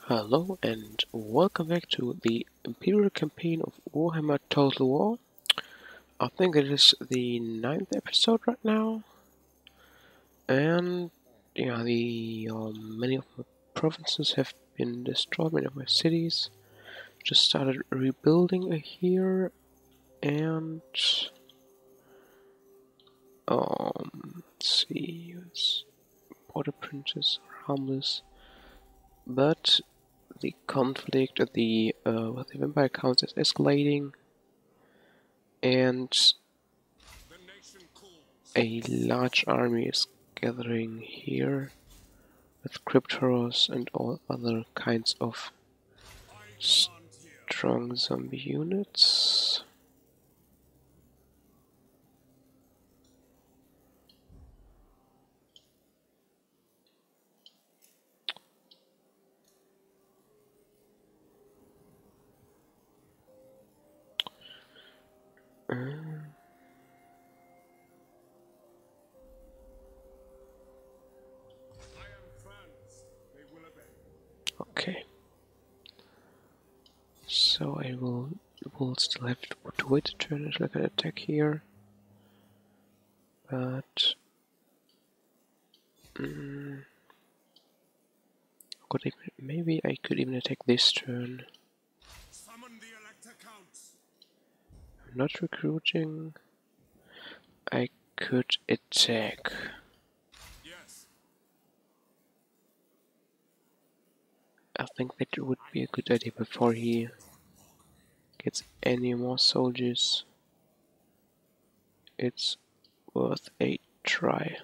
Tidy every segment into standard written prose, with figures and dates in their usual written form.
Hello and welcome back to the Imperial campaign of Warhammer Total War. I think it is the 9th episode right now, and yeah, many of my provinces have been destroyed, many of my cities. Just started rebuilding here, and let's see, border princes are harmless, but the conflict with the vampire counts is escalating, and a large army is gathering here with Crypt and all other kinds of strong zombie units. Okay. So I will still have to wait a turn until I can attack here. But maybe I could even attack this turn. I'm not recruiting. I could attack. I think that would be a good idea before he gets any more soldiers. It's worth a try.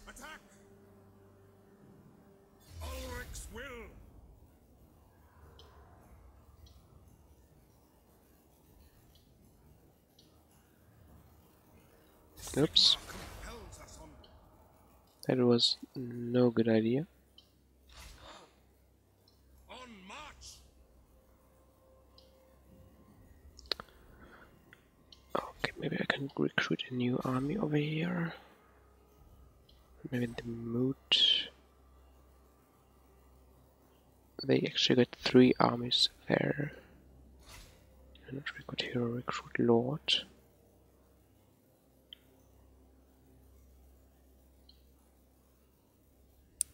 Attack! Ulrich's will. Oops. That was no good idea. On march. Okay, maybe I can recruit a new army over here. Maybe the mood. They actually got 3 armies there. And not recruit hero, recruit lord.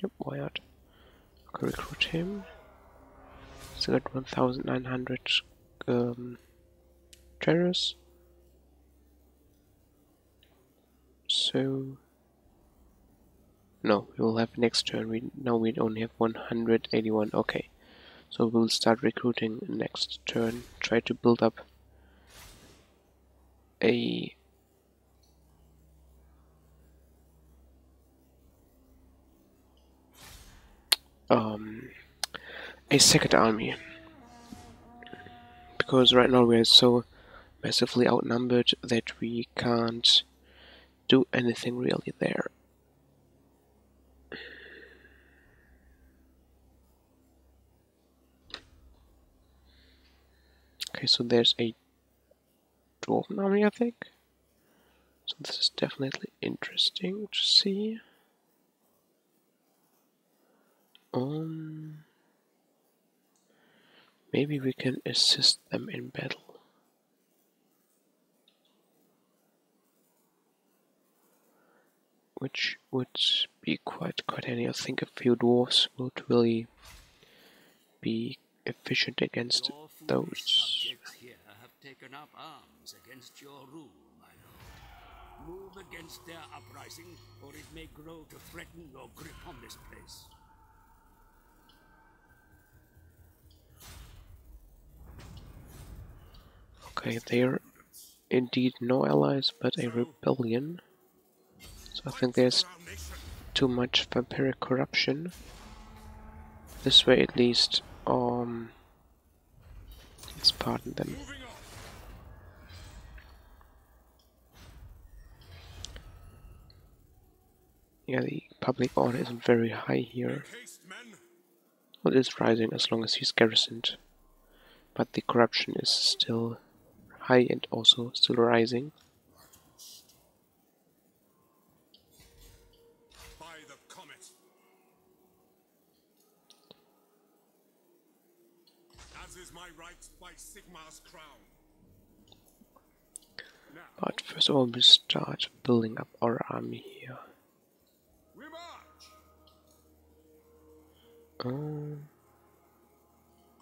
Yep, why not? I can recruit him. Still got 1,900 treasures. So no, we will have next turn. We only have 181. Okay, so we'll start recruiting next turn. Try to build up a second army, because right now we are so massively outnumbered that we can't do anything really there. Okay, so there's a dwarven army, I think. So this is definitely interesting to see. Maybe we can assist them in battle. Which would be quite handy. I think a few dwarves would really be efficient against those. Subjects here have taken up arms against your rule, my lord. Move against their uprising, or it may grow to threaten your grip on this place. Okay, they're indeed no allies, but a rebellion. So I think there's too much vampiric corruption. This way, at least, let's pardon them. Yeah, the public order isn't very high here. Well, it is rising as long as he's garrisoned, but the corruption is still high and also still rising. Sigmar's crown. Now But first of all, we start building up our army here. we march.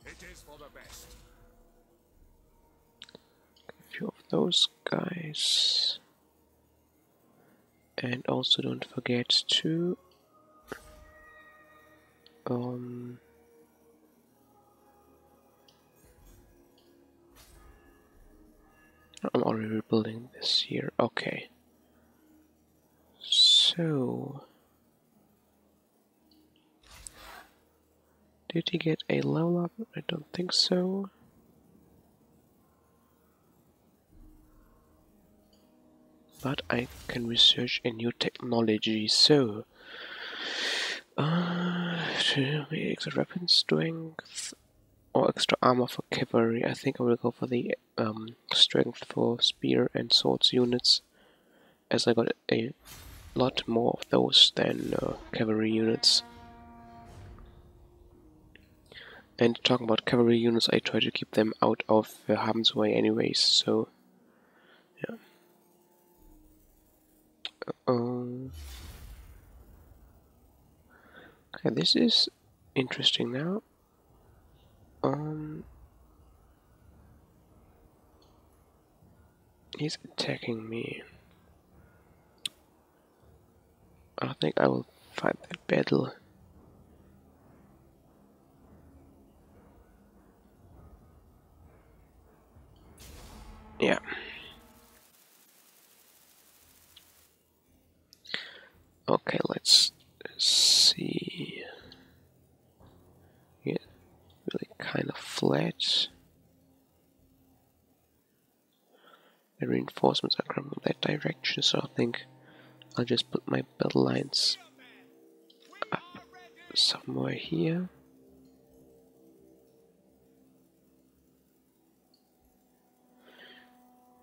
It is for the best. A few of those guys. And also don't forget to I'm already rebuilding this here. Okay. So did he get a level up? I don't think so. But I can research a new technology, so extra weapon strength or extra armor for cavalry. I think I will go for the strength for spear and swords units, as I got a lot more of those than cavalry units. And talking about cavalry units, I try to keep them out of harm's way anyways, so yeah. Okay, this is interesting now. He's attacking me. I think I will fight that battle. Yeah. Okay, let's see. Yeah, really kind of flat. The reinforcements are coming from that direction, so I think I'll just put my battle lines up somewhere here.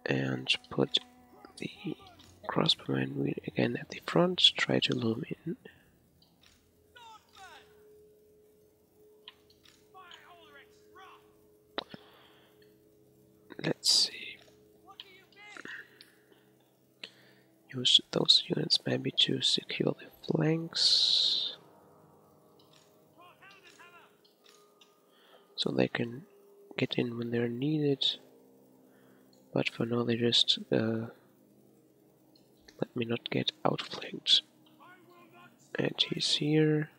And put the crossbowmen again at the front, try to lure me in. Let's see. Use those units maybe to secure the flanks, so they can get in when they're needed. But for now they just let me not get outflanked. And he's here.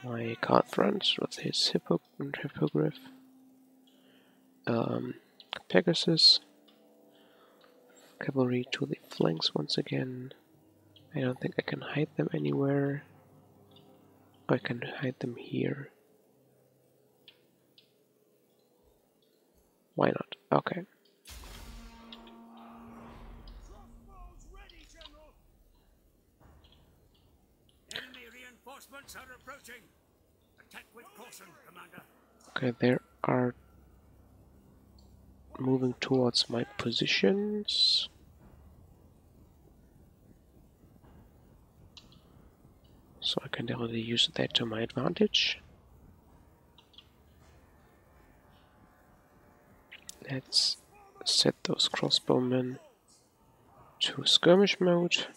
My Karl Franz with his hippogriff. Pegasus. Cavalry to the flanks once again. I don't think I can hide them anywhere. I can hide them here. Why not? Okay. Enemy reinforcements are approaching. Attack with caution, Commander. Okay, they are moving towards my positions. So I can definitely use that to my advantage. Let's set those crossbowmen to skirmish mode.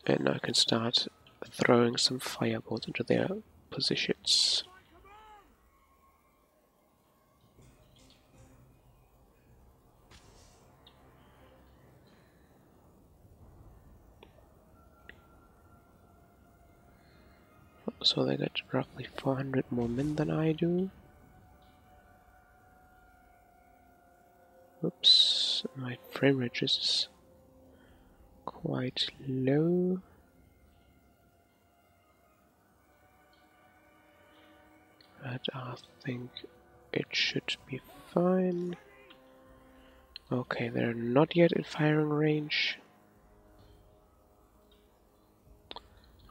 And now I can start throwing some fireballs into their positions. So they got roughly 400 more men than I do. Oops, my frame rate is quite low. But I think it should be fine. Okay, they're not yet in firing range.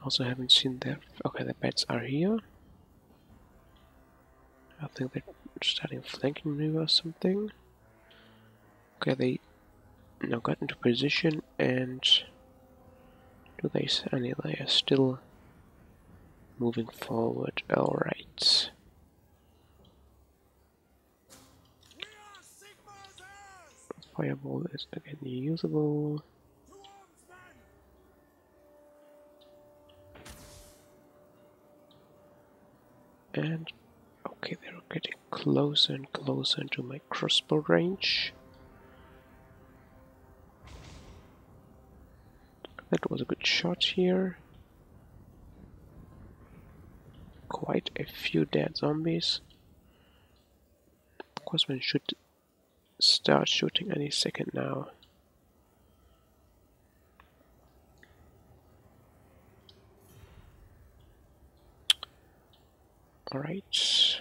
Also haven't seen their... Okay, the bats are here. I think they're starting flanking maneuver or something. Okay, they now got into position and... Do they... They are still moving forward. Alright. fireball is again usable. And okay, they're getting closer and closer into my crossbow range. That was a good shot here. Quite a few dead zombies. Of course, one should start shooting any second now. Alright.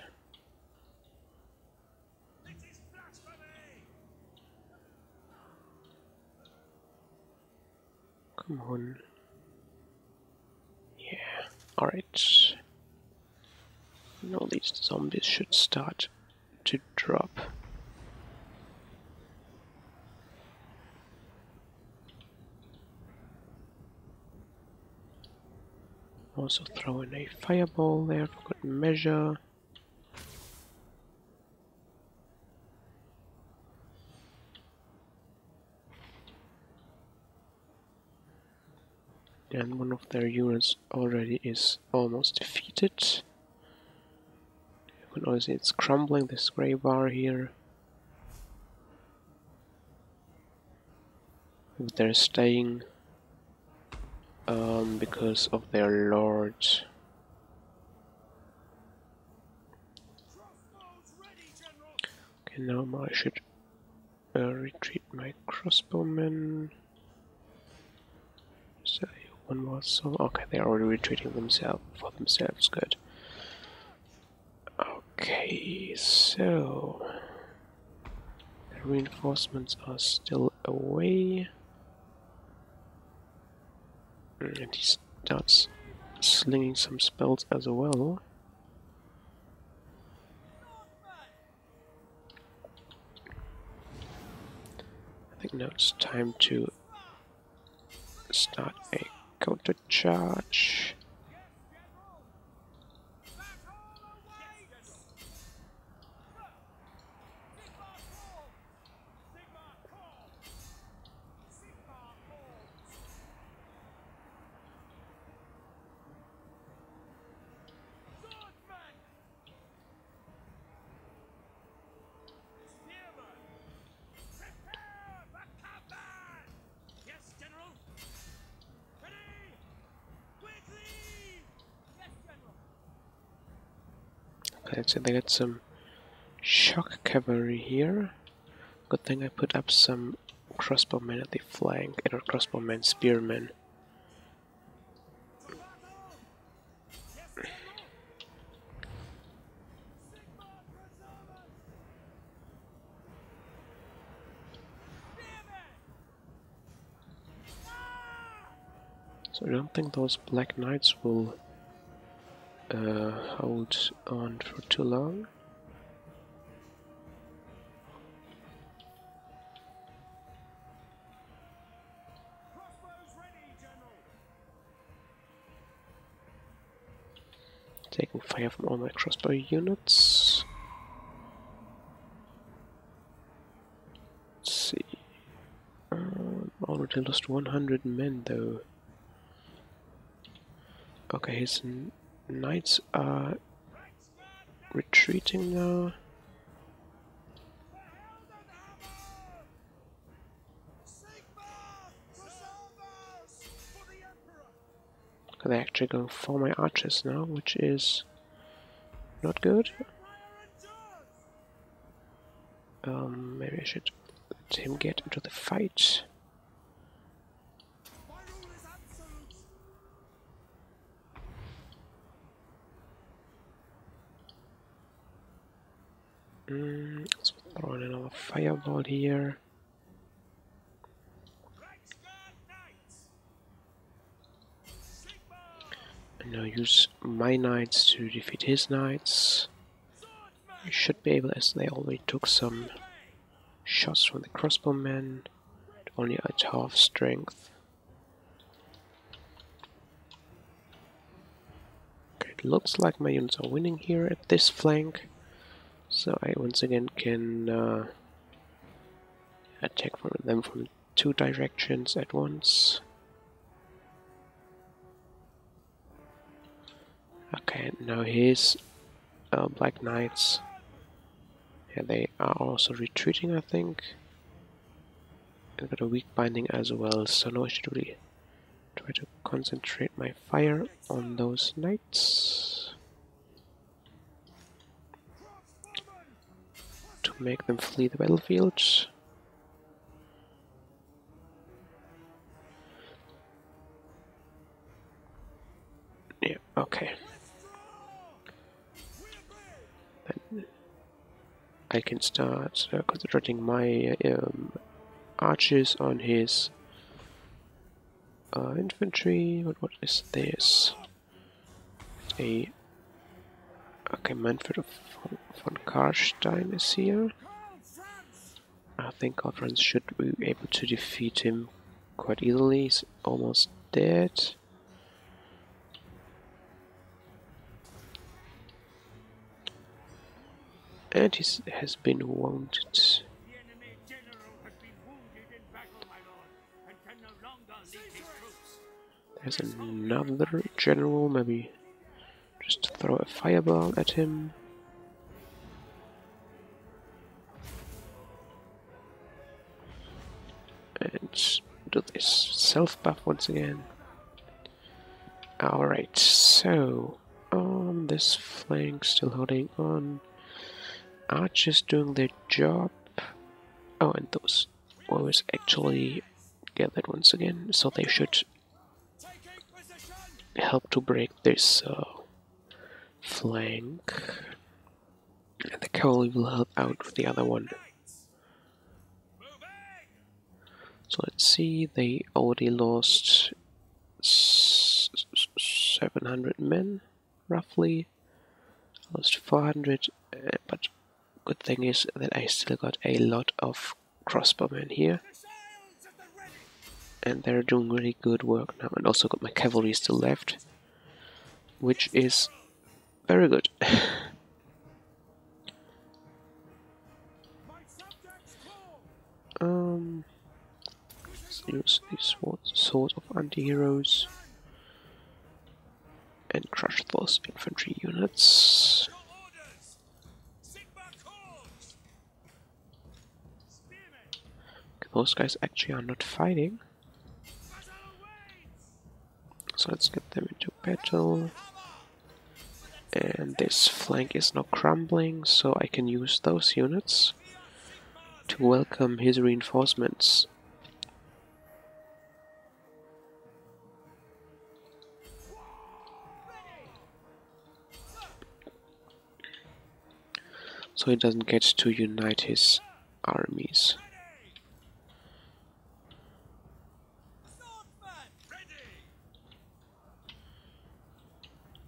Come on. Yeah, alright. Now these zombies should start to drop. Also throw in a fireball there for good measure. And one of their units already is almost defeated. You can also see it's crumbling, this grey bar here. They're staying because of their lord. Okay, now I should retreat my crossbowmen. So one more soul. Okay, they're already retreating themselves. Good. Okay, so the reinforcements are still away. And he starts slinging some spells as well. I think now it's time to start a counter charge. Okay, so they got some shock cavalry here. Good thing I put up some crossbowmen at the flank, or crossbowmen, spearmen. So I don't think those black knights will hold on for too long. Taking fire from all my crossbow units. Let's see. Already lost 100 men though. Okay, his knights are retreating now. They're actually going for my archers now, which is not good. Maybe I should let him get into the fight. Let's throw in another fireball here. And now use my knights to defeat his knights. I should be able, as they already took some shots from the crossbowmen, only at half strength. Okay, it looks like my units are winning here at this flank. So I once again can attack from them from 2 directions at once. Okay, now his Black Knights. Yeah, they are also retreating, I think. I've got a weak binding as well, so now I should really try to concentrate my fire on those knights to make them flee the battlefield. Yeah, okay. Then I can start concentrating my archers on his infantry. What is this? Okay, Manfred von Karstein is here. I think Karl Franz should be able to defeat him quite easily. He's almost dead. And he has been wounded. The enemy general has been wounded in battle, my lord, and can no longer lead his troops. There's another general, maybe just throw a fireball at him. And do this self-buff once again. Alright, so on this flank still holding on. Archers doing their job. Oh, and those warriors actually gathered once again, so they should help to break this flank. And the cavalry will help out with the other one. So let's see, they already lost 700 men, roughly. Lost 400, but good thing is that I still got a lot of crossbowmen here. And they're doing really good work now, and also got my cavalry still left, which is very good. Let's use these swords of anti-heroes and crush those infantry units. Those guys actually are not fighting, so let's get them into battle. And this flank is now crumbling, so I can use those units to welcome his reinforcements. So he doesn't get to unite his armies.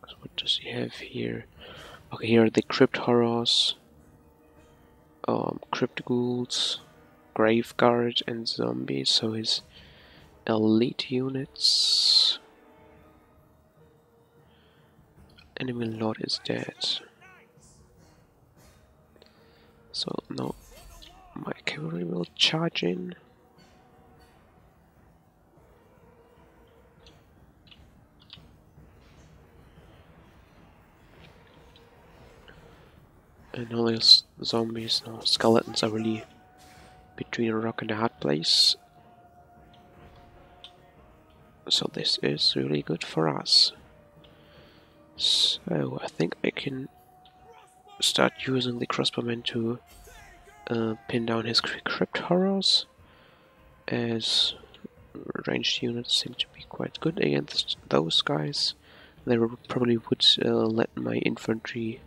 So what does he have here? Okay, here are the Crypt horrors, Crypt ghouls, Grave Guard, and zombies. So his elite units. Enemy lord is dead. So now my cavalry will charge in. And all these zombies, no, skeletons are really between a rock and a hard place. So this is really good for us. So I think I can start using the crossbowmen to pin down his crypt horrors, as ranged units seem to be quite good against those guys. They probably would let my infantry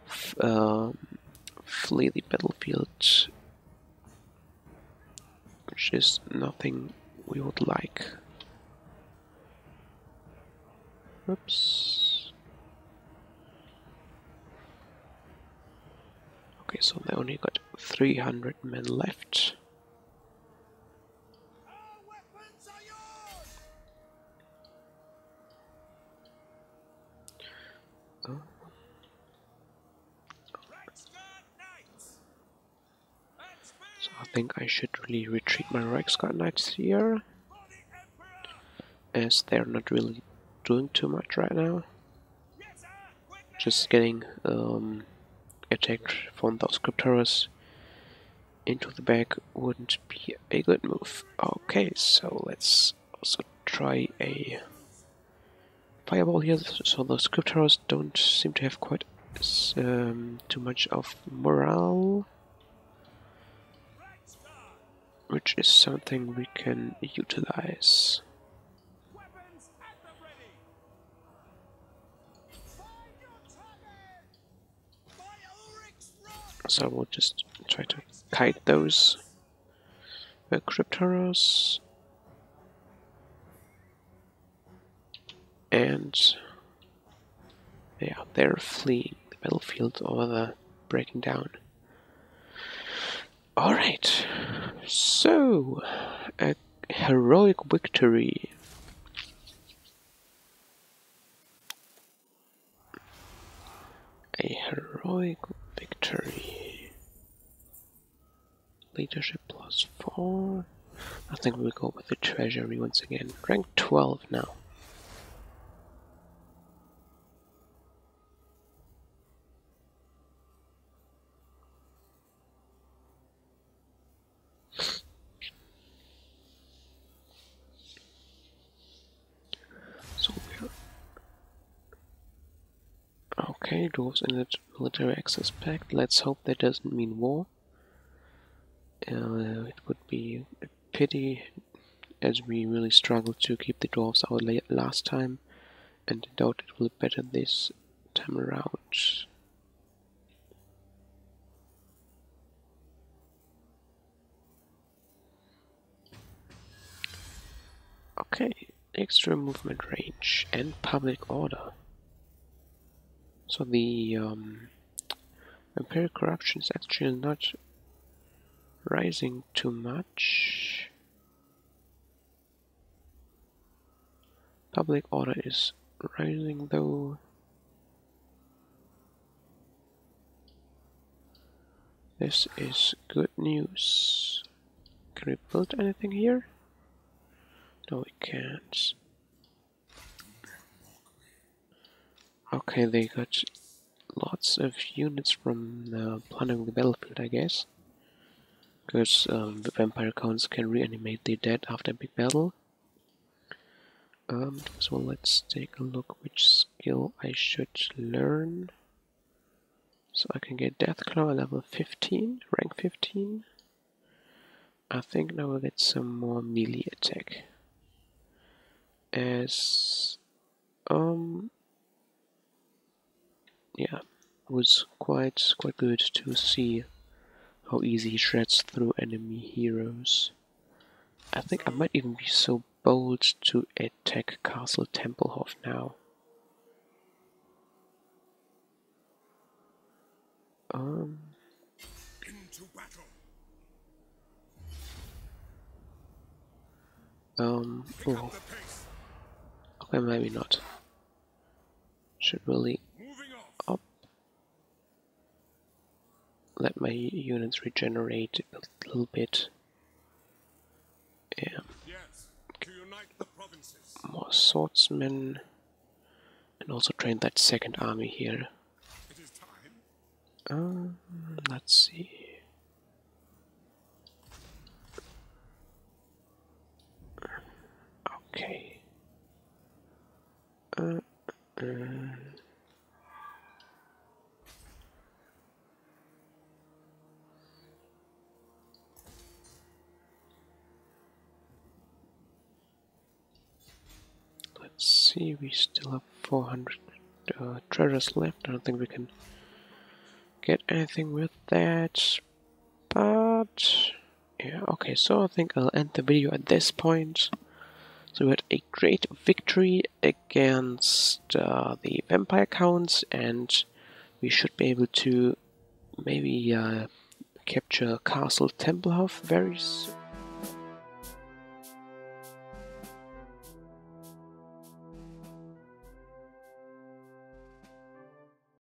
flee the battlefield, which is nothing we would like. Oops. Okay, so they only got 300 men left. Oh. So I think I should really retreat my Reichsguard Knights here, as they're not really doing too much right now. Just getting attacked from those Cryptoras into the back wouldn't be a good move. Okay, so let's also try a fireball here, so those Cryptoras don't seem to have quite too much of morale, which is something we can utilize. So we'll just try to kite those Cryptoras, and yeah, they're fleeing the battlefield, or they're breaking down. Alright, so a heroic victory. A heroic victory. Leadership +4. I think we'll go with the treasury once again. Rank 12 now. So we're okay, dwarves in the military access pact. Let's hope that doesn't mean war. It would be a pity, as we really struggled to keep the dwarves out last time, and I doubt it will be better this time around. Okay, extra movement range and public order. So the Imperial corruption is actually not rising too much. Public order is rising though. This is good news. Can we build anything here? No, we can't. Okay, they got lots of units from planning the battlefield, I guess. Because the vampire counts can reanimate the dead after a big battle. So let's take a look which skill I should learn. So I can get Deathclaw level 15, rank 15. I think now we'll get some more melee attack. As yeah, it was quite good to see how easy he shreds through enemy heroes. I think I might even be so bold to attack Castle Tempelhof now. Into battle. Oh. Okay, maybe not. Should really up. Let my units regenerate a little bit. Yeah. Yes, to unite the provinces. More swordsmen, and also train that second army here. It is time. Let's see. Okay. Let's see, we still have 400 treasures left. I don't think we can get anything with that, but yeah, okay, so I think I'll end the video at this point. So we had a great victory against the vampire counts, and we should be able to maybe capture Castle Tempelhof very soon.